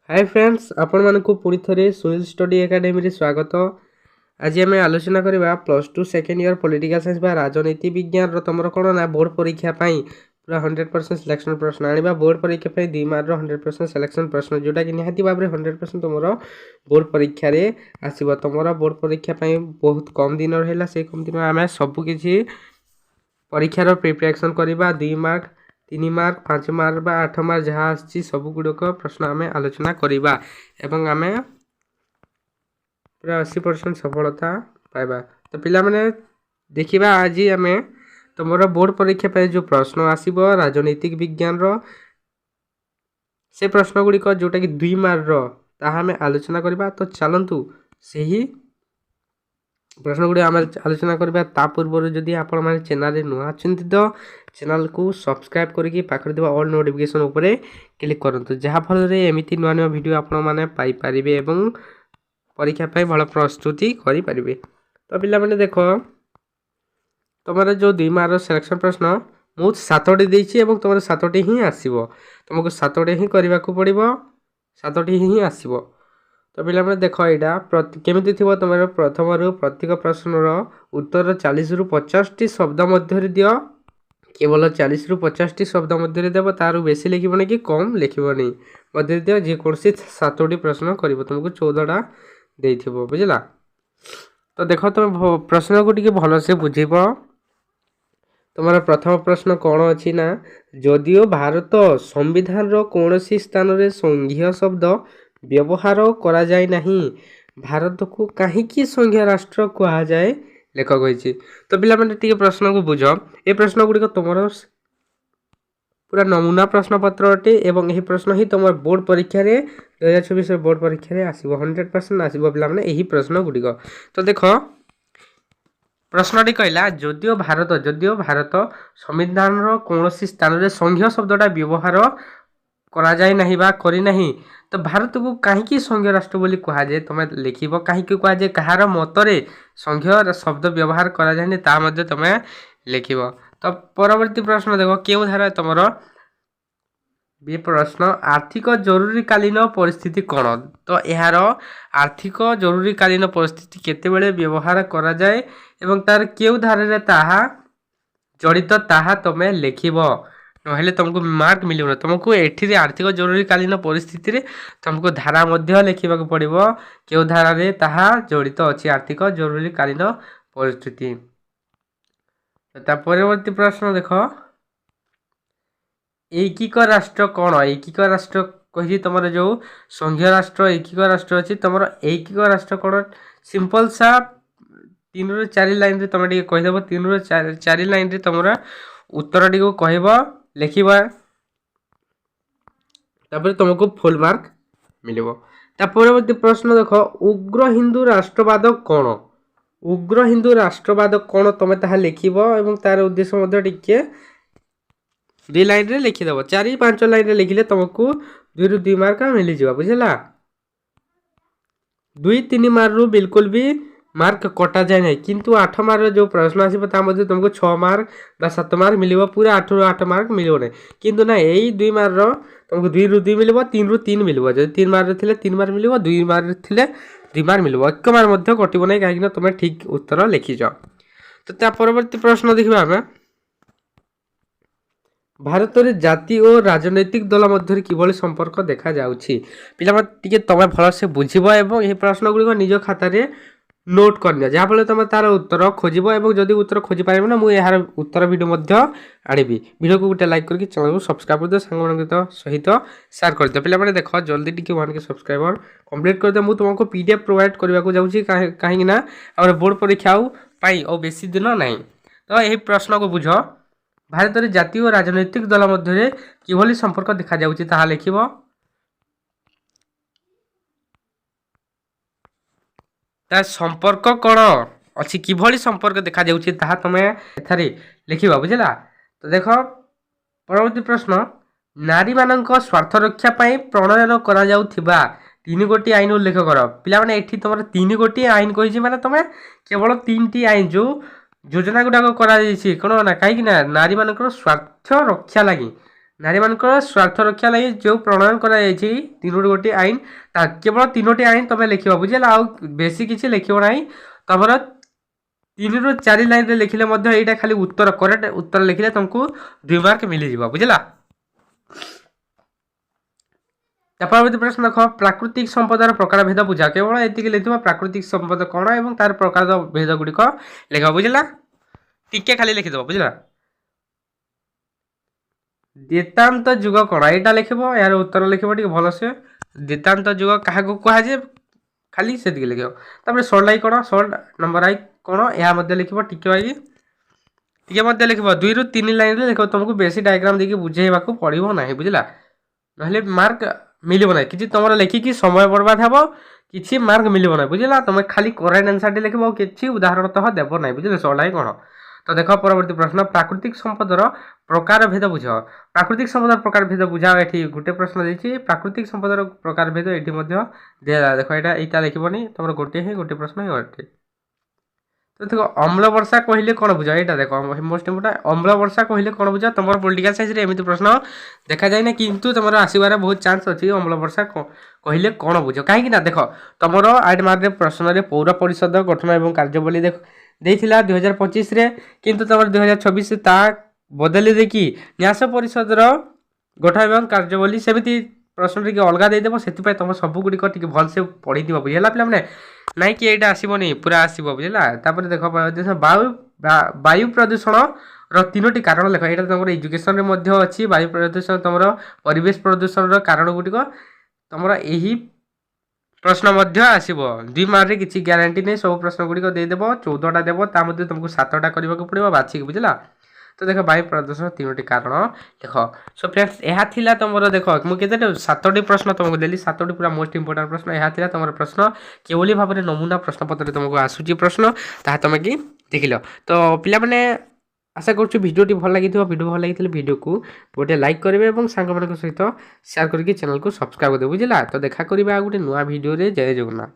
Hi friends आपण मानक पुणी थे सुनील स्टडी एकेडमी स्वागत। आज आम आलोचना करवा plus two second year political science राजनीति विज्ञान तुम कौन ना बोर्ड परीक्षा पूरा 100% सिलेक्शन प्रश्न आने बोर्ड परीक्षा 2 मार्क 100% सिलेक्शन प्रश्न जोटा कि निहाती भाव में 100% तुम बोर्ड परीक्षा आसब। तुम बोर्ड परीक्षा बहुत कम दिन रहा से कम दिन आम सबकि परीक्षार प्रिपरेशन करवा 2 मार्क 3 मार्क 5 मार्क बा 8 मार्क जहाँ आसी सब गुड़क प्रश्न आम आलोचना करवा एवं आम पूरा 80% सफलता पाइबा। तो पिला माने देखिबा आज आम तुम बोर्ड परीक्षा पे जो प्रश्न आसीबो राजनीतिक विज्ञान रो से प्रश्न गुड़िक जोटा कि 2 मार्क रो ताहा आम आलोचना करवा। तो चलतु से ही प्रश्न गुड़ी आम आलोचना करवा। ता पूर्व जदि आपण माने चैनल नुआ अछंती तो चैनल को सब्सक्राइब करके पाखरे देवा ऑल नोटिफिकेशन उपरे क्लिक करंतु जहाँ फल रे एमिति नुआ नुआ वीडियो आपण माने पाई परिबे एवं परीक्षा पे भल प्रस्तुति करि परिबे। तो पिला माने देखो तुमर जो 2 मार्क सिलेक्शन प्रश्न मु 7टी देछि एवं तुमर 7टी ही आसीबो। तुमको 7टी ही करबा को पड़िबो 7टी ही आसीबो। तो पिला माने देखो एटा केमिति थिबो तुमर प्रथम रु प्रत्येक प्रश्नर उत्तर 40 रु 50 टी शब्द मध्य रे दियो। केवल 40 रु 50 टी शब्द मध्य देव तार बेसी लिखबनी कि कम लिखबनी मध्य दियो जे कोनसी 7टी प्रश्न करिवो तुमको 14टा देइथिबो बुझला। तो देखो तुम प्रश्न को टिके भल से बुझिबो। तुम्हारा प्रथम प्रश्न कौन अच्छी ना जदियो भारत संविधान रो कोनसी स्थान रे संघीय शब्द व्यवहार करा जाय नहीं भारत को कहीं संघीय राष्ट्र कहा जाए लेखक होइछि। तो पिला माने टिके प्रश्न को बुझ ए प्रश्न गुडी को तुमरो पूरा नमूना प्रश्न पत्र अटे एवं यही प्रश्न ही तुम बोर्ड परीक्षा रे 2024 बोर्ड परीक्षा रे आसीबो 100% आसीबो पिला माने यही प्रश्न गुडी को। तो देखो प्रश्नटी कहला जदियो भारत संविधान रो कोनसी स्थान रे संघीय शब्दटा व्यवहार करा जाय नहीं बा करी नहीं तो भारत को कहीं संघीय राष्ट्र बोली कहा जाए तुम लिखिबो कहीं कहा जाए कहार मतरे संघीय शब्द व्यवहार करा जाय ता मध्ये तुम लिखिबो। तो परवर्ती प्रश्न देखो केउ धारा तुमर बी प्रश्न आर्थिक जरूरीकालीन परिस्थिति कौन। तो यार आर्थिक जरूरीकालीन परिस्थिति केतेबेले व्यवहार करा जाए एवं तार केउ धारे रे ताहा जड़ित ताहा तुम लिखिबो नहेले तुमको मार्क मिलिबो। तुमको एठी रे आर्थिक जरूरीकालीन परिस्थिति रे तुमको धारा मध्य लिखिबा को पड़िबो केउ धारा रे ताहा जड़ित अछि आर्थिक जरूरीकालीन परिस्थिति। ता परवर्ती प्रश्न देखो एकीक राष्ट्र कौन एकीक राष्ट्र कहि तुमर जो संघीय राष्ट्र एकीक राष्ट्र अछि तुमर एकीक राष्ट्र कौन सिंपल सा 3 रु 4 लाइन रे तुम कहि देबो 3 रु 4 लाइन रे तुमरा उत्तर टी को कहबो लिखिबा तापर तुमको फुल मार्क मिलिबो। ता परवर्ती प्रश्न देखो उग्र हिंदू राष्ट्रवाद कौन उग्र हिंदू राष्ट्रवाद कौन तुम ताहा लिखिबो एवं तार उद्देश्य मध्ये टिके 2 लाइन रे लिखि देबो 4-5 लाइन रे लिखिले तुमको 2 रु 2 मार्क मिली जिवा बुझला। 2-3 मार्क रु बिल्कुल भी मार्क कटा जाए नहीं किंतु 8 मार्क जो प्रश्न आसीबो ता मध्ये तुमको 6 मार्क बा 7 मार्क मिलिबो पूरा 8 रु 8 मार्क मिलिबो नहीं किंतु ना एई 2 मार्क रो तुमको 2 रु 2 मिलिबो 3 रु 3 मिलिबो जे 3 मार्क रे थिले 3 मार्क मिलिबो 2 मार्क रे थिले 2 मार्क मिलिबो एक मार्क मध्ये कटिबो नहीं काहे कि तुम ठीक उत्तर लिखि जाओ। तो ता परवर्ती प्रश्न देखिबा हमें भारत रे जाति और राजनैतिक दल मध्य किभली संपर्क देखा जाउछि पिला टिके तमे भल से बुझिबो एवं एही प्रश्न गुडी निज खाता रे नोट करनिया जहाँ फल तुम तार उत्तर खोजिबो एवं जदि उत्तर खोजि पारिबो ना मु यार उत्तर वीडियो मध्य आनिबी वीडियो को गोटे लाइक करके चैनल को सब्सक्राइब कर दे सांग मन सहित शेयर कर दे। पिला माने देखो जल्दी टिके 1K सब्सक्राइबर कंप्लीट कर दे मु तुमको पीडीएफ प्रोवाइड करबा को जाउछि काहे ना और बोर्ड परीक्षा पाई और बेसी दिन नहीं। तो यही प्रश्न को बुझ भारत रे जाति और राजनैतिक दल मध्य किभली संपर्क देखा जाउछि ताहा लिखिबो ता संपर्क कौन अच्छी किभली संपर्क देखा जाउछि ताहा तमे एथारे लिखिबा बुझला। तो देखो परवर्ती प्रश्न नारी मानक स्वार्थ रक्षा पाई प्रणयन करा जाउथिबा 3 गोटी आईन उल्लेख कर। पिला माने एठी तमर 3 गोटी आईन कहिछि माने तमे केवल 3टी आईन जो योजना गुडाक करा जाइछि कोन ना काहे कि ना नारी मानकर स्वार्थ रक्षा लागि ନାରୀମାନଙ୍କର ସ୍ୱାର୍ଥ ରକ୍ଷା ଲାଗି ଯେଉଁ ପ୍ରଣୟନ କରାଯାଇଛି ତିନୋଟି ଗୋଟି ଆଇନ କେବଳ ତିନୋଟି ଆଇନ ତମେ ଲେଖିବ ବୁଝିଲା ଆଉ ବେଶୀ କିଛି ଲେଖିବ ନାହିଁ ତମର 3 ରୁ 4 ଲାଇନରେ ଲେଖିଲେ ମଧ୍ୟ ଏଇଟା ଖାଲି ଉତ୍ତର କରେକ୍ଟ ଉତ୍ତର ଲେଖିଲେ ତମକୁ 2 ମାର୍କ ମିଳିଯିବ ବୁଝିଲା। ପରବର୍ତ୍ତୀ ପ୍ରଶ୍ନ ଦେଖ ପ୍ରାକୃତିକ ସମ୍ପଦର ପ୍ରକାର ଭେଦ ବୁଝା କେବଳ ଏତିକି ଲେଖିବ ପ୍ରାକୃତିକ ସମ୍ପଦ କ'ଣ ଏବଂ ତାର ପ୍ରକାର ଭେଦ ଗୁଡ଼ିକ ଲେଖିବ ବୁଝିଲା ଟିକେ ଖାଲି ଲେଖିଦେବ ବୁଝିଲା। ଦିତାନ୍ତ ଯୁଗ କ'ଣ ଏଇଟା ଲେଖିବ ଏହାର ଉତ୍ତର ଲେଖିବ ଟିକେ ଭଲସେ ଦିତାନ୍ତ ଯୁଗ କାହାକୁ କୁହାଯାଏ ଖାଲି ସେତିକି ଲେଖିବ। ତାପରେ ଷୋଳଆଇ କ'ଣ ନମ୍ବର ଆଇ କ'ଣ ଏହା ମଧ୍ୟ ଲେଖିବ ଟିକେ ମଧ୍ୟ ଲେଖିବ 2 ରୁ 3 ଲାଇନରେ ଲେଖିବ ତମକୁ ବେଶୀ ଡାଇଗ୍ରାମ ଦେଇକି ବୁଝେଇବାକୁ ପଡ଼ିବ ନାହିଁ ବୁଝିଲା ନହେଲେ ମାର୍କ ମିଳିବ ନାହିଁ କିଛି ତମର ଲେଖିକି ସମୟ ବର୍ବାଦ ହେବ କିଛି ମାର୍କ ମିଳିବ ନାହିଁ ବୁଝିଲା ତମେ ଖାଲି କରେକ୍ଟ ଆନ୍ସରଟି ଲେଖିବ ଆଉ କିଛି ଉଦାହରଣତଃ ଦେବ ନାହିଁ ବୁଝିଲେ ଷୋଳଆଇ କ'ଣ। ତ ଦେଖ ପରବର୍ତ୍ତୀ ପ୍ରଶ୍ନ ପ୍ରାକୃତିକ ସମ୍ପଦର ପ୍ରକାର ଭେଦ ବୁଝ ପ୍ରାକୃତିକ ସମ୍ପଦର ପ୍ରକାର ଭେଦ ବୁଝାଅ ଏଠି ଗୋଟେ ପ୍ରଶ୍ନ ଦେଇଛି ପ୍ରାକୃତିକ ସମ୍ପଦର ପ୍ରକାର ଭେଦ ଏଠି ମଧ୍ୟ ଦିଆଯାଏ ଦେଖ ଏଇଟା ଲେଖିବନି ତମର ଗୋଟେ ପ୍ରଶ୍ନ ହିଁ ଅଟେ। ତ ଦେଖ ଅମ୍ଳ ବର୍ଷା କହିଲେ କ'ଣ ବୁଝ ଏଇଟା ଦେଖ ମୋଷ୍ଟ ଇମ୍ପୋର୍ଟାଣ୍ଟ ଅମ୍ଳ ବର୍ଷା କହିଲେ କ'ଣ ବୁଝ ତମର ପଲିଟିକାଲ ସାଇନ୍ସରେ ଏମିତି ପ୍ରଶ୍ନ ଦେଖାଯାଏ ନା କିନ୍ତୁ ତମର ଆସିବାର ବହୁତ ଚାନ୍ସ ଅଛି ଅମ୍ଳ ବର୍ଷା କହିଲେ କ'ଣ ବୁଝ କାହିଁକି ନା ଦେଖ ତମର 8 ମାର୍କରେ ପ୍ରଶ୍ନରେ ପୌର ପରିଷଦ ଗଠନ ଏବଂ କାର୍ଯ୍ୟାବଳୀ ଦେଇଥିଲା 2025ରେ କିନ୍ତୁ ତମର 2026 ତା ବଦଳି ଦେଇକି ନ୍ୟାସ ପରିଷଦର ଗଠନ ଏବଂ କାର୍ଯ୍ୟାବଳୀ ସେମିତି ପ୍ରଶ୍ନ ଟିକେ ଅଲଗା ଦେଇଦେବ ସେଥିପାଇଁ ତମ ସବୁଗୁଡ଼ିକ ଟିକେ ଭଲସେ ପଢ଼ିଥିବ ବୁଝିଲା ପିଲାମାନେ ନାଇଁ କି ଏଇଟା ଆସିବନି ପୁରା ଆସିବ ବୁଝିଲା। ତାପରେ ଦେଖ ବାୟୁ ପ୍ରଦୂଷଣର 3ଟି କାରଣ ଲେଖ ଏଇଟା ତମର ଏଜୁକେସନରେ ମଧ୍ୟ ଅଛି ବାୟୁ ପ୍ରଦୂଷଣ ତମର ପରିବେଶ ପ୍ରଦୂଷଣର କାରଣ ଗୁଡ଼ିକ ତମର ଏହି ପ୍ରଶ୍ନ ମଧ୍ୟ ଆସିବ 2 ମାର୍କରେ କିଛି ଗ୍ୟାରେଣ୍ଟି ନାହିଁ ସବୁ ପ୍ରଶ୍ନ ଗୁଡ଼ିକ ଦେଇଦେବ 14ଟା ଦେବ ତା ମଧ୍ୟରୁ ତମକୁ 7ଟା କରିବାକୁ ପଡ଼ିବ ବାଛିକି ବୁଝିଲା। ତ ଦେଖ ବାୟୁ ପ୍ରଦୂଷଣ 3ଟି କାରଣ ଦେଖ ସୋ ଫ୍ରେଣ୍ଡସ୍ ଏହା ଥିଲା ତମର ଦେଖ ମୁଁ କେତେଟା 7ଟି ପ୍ରଶ୍ନ ତମକୁ ଦେଲି 7ଟି ପୁରା ମୋଷ୍ଟ ଇମ୍ପୋର୍ଟାଣ୍ଟ ପ୍ରଶ୍ନ ଏହା ଥିଲା ତମର ପ୍ରଶ୍ନ କିଭଳି ଭାବରେ ନମୁନା ପ୍ରଶ୍ନପତ୍ରରେ ତମକୁ ଆସୁଛି ପ୍ରଶ୍ନ ତାହା ତମେ କି ଦେଖିଲ। ତ ପିଲାମାନେ ଆଶା କରୁଛୁ ଭିଡ଼ିଓଟି ଭଲ ଲାଗିଥିବ ଭିଡ଼ିଓ ଭଲ ଲାଗିଥିଲେ ଭିଡ଼ିଓକୁ ଗୋଟେ ଲାଇକ୍ କରିବେ ଏବଂ ସାଙ୍ଗମାନଙ୍କ ସହିତ ସେୟାର କରିକି ଚ୍ୟାନେଲକୁ ସବସ୍କ୍ରାଇବ୍ କରିଦେବେ ବୁଝିଲା। ତ ଦେଖା କରିବା ଆଉ ଗୋଟେ ନୂଆ ଭିଡ଼ିଓରେ ଜୟ ଜଗନ୍ନାଥ।